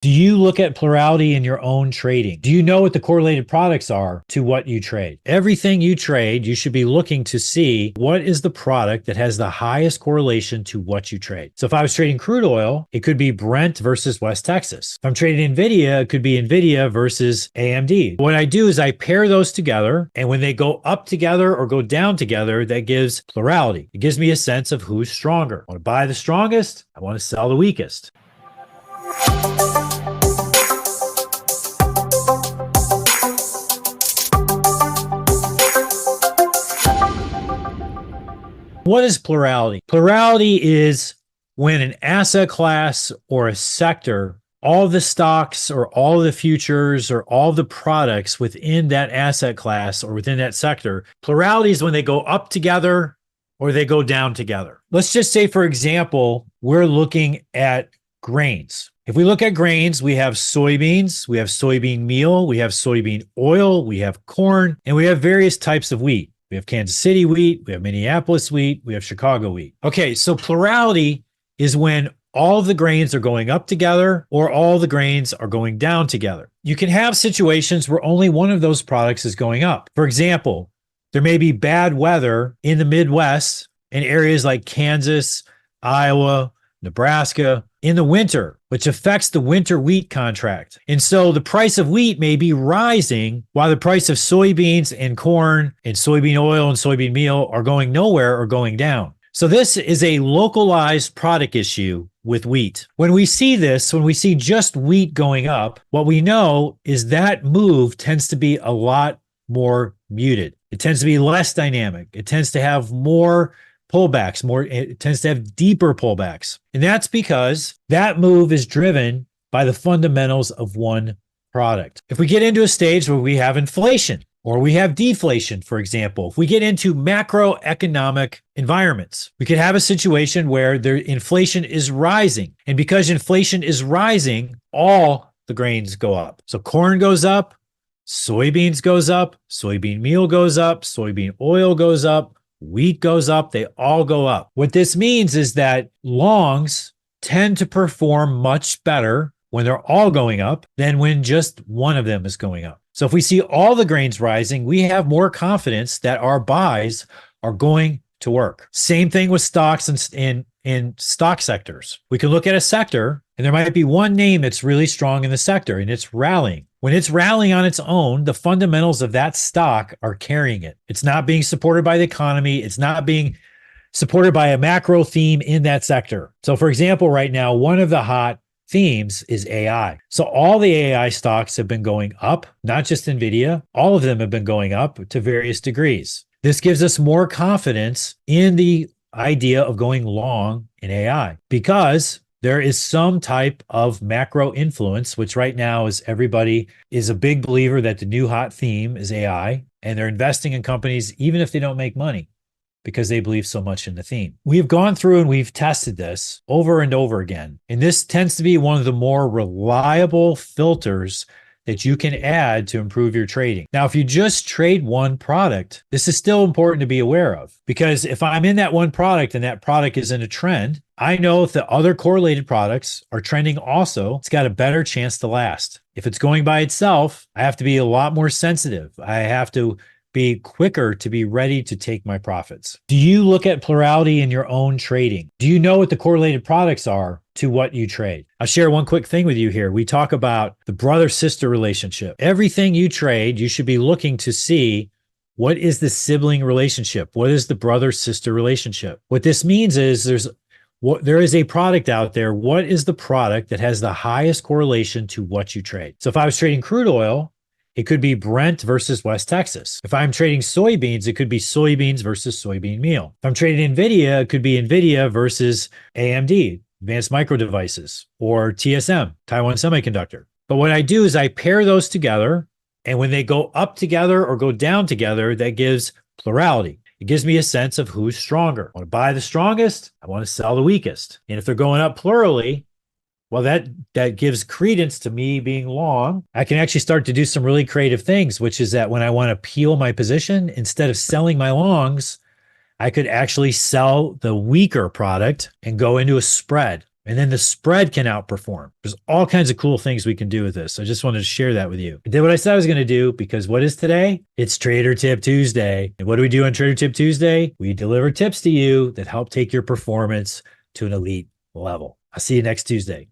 Do you look at plurality in your own trading? Do you know what the correlated products are to what you trade? Everything you trade, you should be looking to see what is the product that has the highest correlation to what you trade. So if I was trading crude oil, it could be Brent versus West Texas. If I'm trading NVIDIA, it could be NVIDIA versus AMD. What I do is I pair those together, and when they go up together or go down together, that gives plurality. It gives me a sense of who's stronger. I want to buy the strongest, I want to sell the weakest. What is plurality? Plurality is when an asset class or a sector, all the stocks or all the futures or all the products within that asset class or within that sector, plurality is when they go up together or they go down together. Let's just say, for example, we're looking at grains. If we look at grains, we have soybeans, we have soybean meal, we have soybean oil, we have corn, and we have various types of wheat. We have Kansas City wheat, we have Minneapolis wheat, we have Chicago wheat. Okay, so plurality is when all of the grains are going up together or all the grains are going down together. You can have situations where only one of those products is going up. For example, there may be bad weather in the Midwest in areas like Kansas, Iowa, Nebraska in the winter, which affects the winter wheat contract. And so the price of wheat may be rising while the price of soybeans and corn and soybean oil and soybean meal are going nowhere or going down. So this is a localized product issue with wheat. When we see this, when we see just wheat going up, what we know is that move tends to be a lot more muted. It tends to be less dynamic. It tends to have more pullbacks, it tends to have deeper pullbacks. And that's because that move is driven by the fundamentals of one product. If we get into a stage where we have inflation or we have deflation, for example, if we get into macroeconomic environments, we could have a situation where the inflation is rising. And because inflation is rising, all the grains go up. So corn goes up, soybeans goes up, soybean meal goes up, soybean oil goes up, wheat goes up, they all go up. What this means is that longs tend to perform much better when they're all going up than when just one of them is going up. So if we see all the grains rising, we have more confidence that our buys are going to work. Same thing with stocks in stock sectors. We can look at a sector and there might be one name that's really strong in the sector and it's rallying. When it's rallying on its own, the fundamentals of that stock are carrying it. It's not being supported by the economy. It's not being supported by a macro theme in that sector. So for example, right now, one of the hot themes is AI. So all the AI stocks have been going up, not just NVIDIA. All of them have been going up to various degrees. This gives us more confidence in the idea of going long in AI because there is some type of macro influence, which right now is everybody is a big believer that the new hot theme is AI, and they're investing in companies even if they don't make money because they believe so much in the theme. We've gone through and we've tested this over and over again, and this tends to be one of the more reliable filters that you can add to improve your trading. Now, if you just trade one product, this is still important to be aware of because if I'm in that one product and that product is in a trend, I know if the other correlated products are trending also, it's got a better chance to last. If it's going by itself, I have to be a lot more sensitive. I have to be quicker to be ready to take my profits. Do you look at plurality in your own trading? Do you know what the correlated products are to what you trade? I'll share one quick thing with you here. We talk about the brother-sister relationship. Everything you trade, you should be looking to see what is the sibling relationship? What is the brother-sister relationship? What this means is there is a product out there. What is the product that has the highest correlation to what you trade? So if I was trading crude oil, it could be Brent versus West Texas. If I'm trading soybeans, it could be soybeans versus soybean meal. If I'm trading NVIDIA, it could be NVIDIA versus AMD, Advanced Micro Devices, or TSM, Taiwan Semiconductor. But what I do is I pair those together, and when they go up together or go down together, that gives plurality. It gives me a sense of who's stronger. I want to buy the strongest, I want to sell the weakest. And if they're going up plurally, well, that gives credence to me being long. I can actually start to do some really creative things, which is that when I want to peel my position, instead of selling my longs, I could actually sell the weaker product and go into a spread. And then the spread can outperform. There's all kinds of cool things we can do with this. I just wanted to share that with you. I did what I said I was going to do because what is today? It's Trader Tip Tuesday. And what do we do on Trader Tip Tuesday? We deliver tips to you that help take your performance to an elite level. I'll see you next Tuesday.